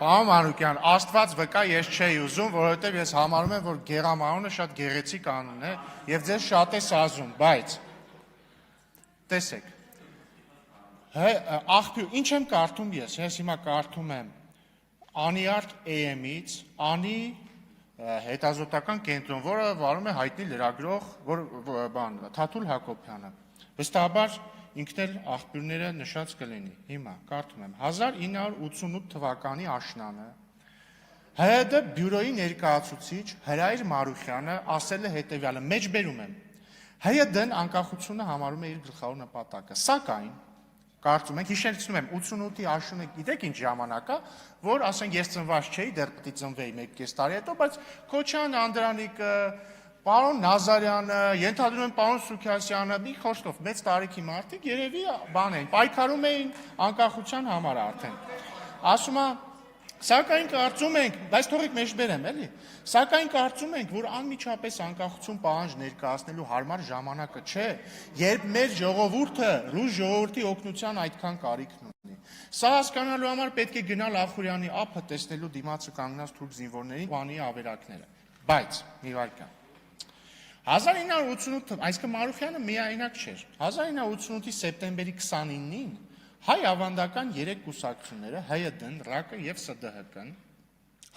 Պարոն Մանուկյան, Աստված վկա ես չէի ուզում, որովհետև ես համարում եմ, որ Գերամ անունը շատ գեղեցիկ անուն է եւ ձեզ շատ է սազում, բայց տեսեք։ Աղբյուր, ինչ եմ կարդում ես հիմա կարդում եմ Անիարտ AM-ից, Անի հետազոտական կենտրոն, որը վարում է հայտնի լրագրող Թաթուլ Հակոբյանը։ Վստահաբար ինքն էլ աղբյուրները նշած կլինի։ Հիմա կարդում եմ 1988 թվականի աշնանը ՀՀԴ բյուրոյի ներկայացուցիչ Հրայր Մարուխյանը ասել է հետևյալը, մեջբերում եմ, ՀՀԴ-ն անկախությունը համարում է իր գլխավոր նպատակը, սակայն կարծում ենք, հիշեցնում եմ 88-ի աշունը գիտեք ինչ ժամանակ է, որ ասենք ես ծնված չէի, դեռ պետք է ծնվեի 1.5 տարի հետո, բայց Քոչյան Անդրանիկը, պարոն Նազարյանը, ենթադրում եմ պարոն Սուքիասյանը, մի խոսքով մեծ տարիքի մարդիկ երևի բան էին, պայքարում էին անկախության համար արդեն։ Ասում է, սակայն կարծում ենք, բայց թողեք մեջբերեմ, էլի, սակայն կարծում ենք, որ անմիջապես անկախություն պահանջ ներկայացնելու հարմար ժամանակը չէ, երբ մեր ժողովուրդը ռուս ժողովրդի օգնության այդքան կարիքն ունի։ Սա հասկանալու համար պետք է գնալ Ախուրյանի ափը տեսնելու դիմացը կանգնած թուրք զինվորներին ու անի ավերակները։ Բայց մի վայրկյան 1988, այսինքն Մարուխյանը միայնակ չէր։ 1988-ի սեպտեմբերի 29-ին հայ ավանդական 3 կուսակցությունները ՀՅԴ-ն, ՌԱԿ-ը եւ ՍԴՀԿ-ն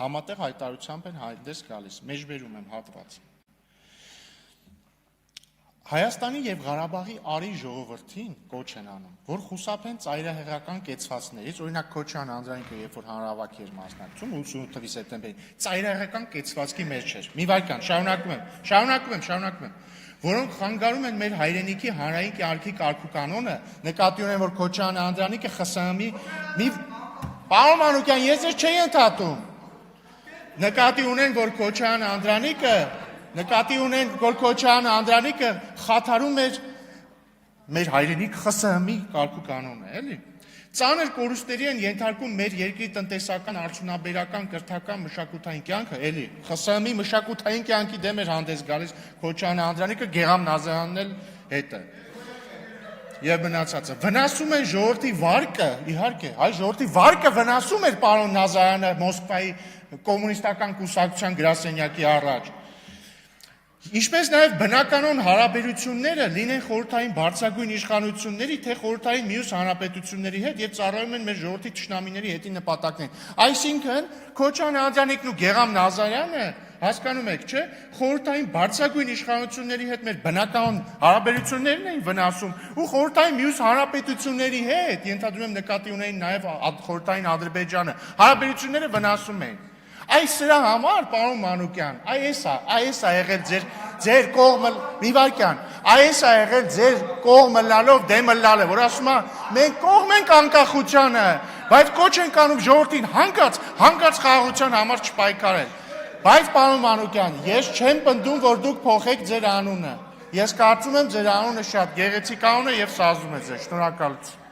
համատեղ հայտարարությամբ են հանդես գալիս։ Մեջբերում եմ հատված։ Հայաստանի եւ Ղարաբաղի արի ժողովրդին կոչ են անում, որ խուսափեն ծայրահեղական կեցվածներից, օրինակ Քոչյան Անդրանիկը, երբ որ հանրահավաքի էր մասնակցում 88 թվականի սեպտեմբերին, ծայրահեղական կեցվածքի մեջ էր։ Մի վայրկյան, շարունակում եմ, որոնք խանգարում են մեր հայրենիքի հանրային կարգի կարգուկանոնը, նկատի ունեն, որ Քոչյան Անդրանիկը ԽՍՀՄ-ի մի Պարոն Մանուկյան, ես չէի ընդհատում։ Նկատի ունեն, որ Քոչյան Անդրանիկը խաթարում էր մեր հայրենիք ԽՍՀՄ-ի կարգուկանոնը, էլի։ Ծանր կորուստների են ենթարկում մեր երկրի տնտեսական, արդյունաբերական, կրթական, մշակութային կյանքը, էլի, ԽՍՀՄ-ի մշակութային կյանքի դեմ էր հանդես գալիս Քոչյան Անդրանիկը, Գերամ Նազարյանն էլ հետը։ Եվ մնացածը վնասում են ժողովրդի վարկը, իհարկե, այ ժողովրդի վարկը վնասում էր պարոն Նազարյանը Մոսկվայի կոմունիստական կուսակցության գրասենյակի առաջ։ Ինչպես նաև բնականոն հարաբերությունները լինեն խորհրդային բարձրագույն իշխանությունների, թե խորհրդային մյուս հանրապետությունների հետ եւ ծառայում են մեր ժողովրդի թշնամիների հետի նպատակներին։ Այսինքն Քոչյան Անդրանիկն ու Գերամ Նազարյանը հասկանում եք, չէ՞, խորհրդային բարձրագույն իշխանությունների հետ մեր բնականոն հարաբերություններն էին վնասում ու խորհրդային մյուս հանրապետությունների հետ, ենթադրում եմ նկատի ունեին նաև խորհրդային Ադրբեջանը, հարաբերությունները վնասում էին։ Այս սրա համար, պարոն Մանուկյան, այս է եղել ձեր կողմը, մի վայրկյան, այս է եղել ձեր կողմը լալով դեմը լալը, որ ասում է, մենք կողմ ենք անկախությանը, բայց կոչ ենք անում ժողովրդին հանգած խաղաղության համար չպայքարել։ Բայց պարոն Մանուկյան, ես չեմ պնդում, որ դուք փոխեք ձեր անունը։ Ես կարծում եմ ձեր անունը շատ գեղեցիկ անուն է եւ սազում է ձեզ։ Շնորհակալություն։